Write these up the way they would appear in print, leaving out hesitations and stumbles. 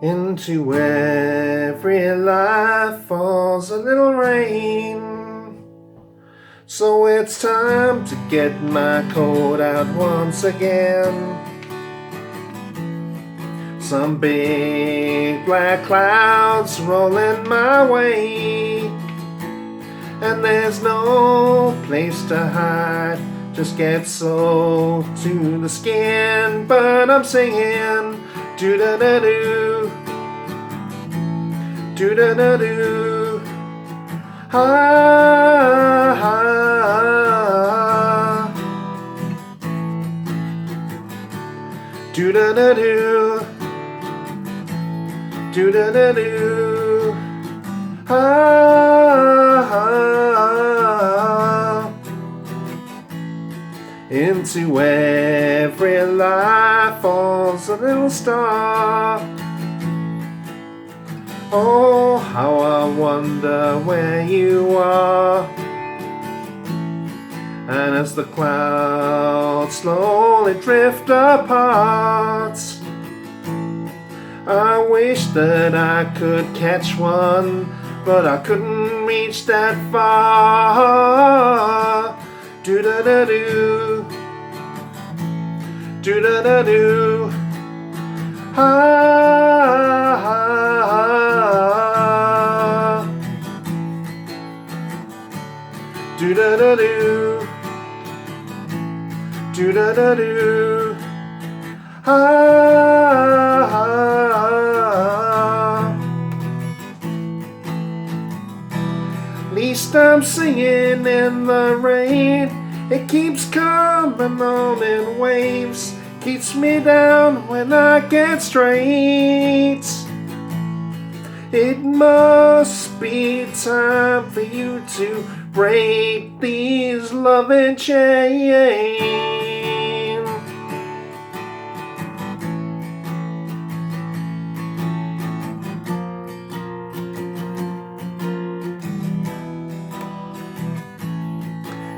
Into every life falls a little rain. So it's time to get my coat out once again. Some big black clouds rolling my way, and there's no place to hide, just get soaked to the skin. But I'm singing do-da-da-do, do-da-da-do, ha-ha, do-da-da-do, do-da-da-do, ha-ha. Into every life falls a little star. Oh, how I wonder where you are. And as the clouds slowly drift apart, I wish that I could catch one, but I couldn't reach that far. Do-da-da-do, do-da-da-do, ha-ha, do-da-da-do, do-da-da-do, ha-ha. At least I'm singing in the rain. It keeps coming on in waves, keeps me down when I get straight. It must be time for you to break these loving chains.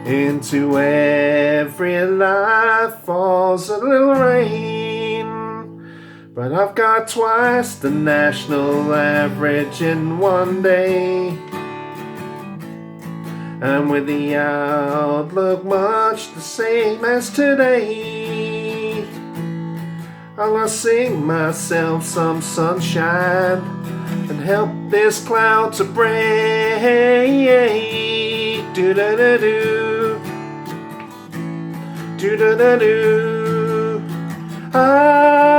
Into every life falls a little rain, but I've got twice the national average in one day. And with the outlook much the same as today, I'll sing myself some sunshine and help this cloud to break. Do-da-da-do, do-da-da-do, ha-ha,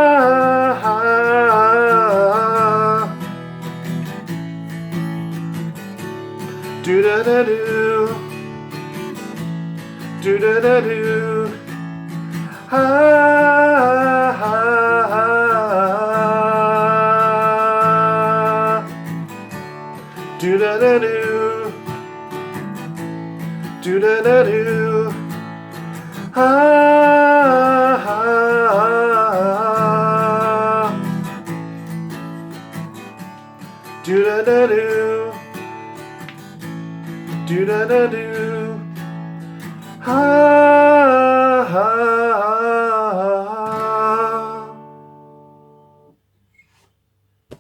do-da-da-do, do-da-da-do, ha-ha, do-da-da-do, do-da-da-do, ha-ha, do-da-da-do, do-da-da-do, ha-ha.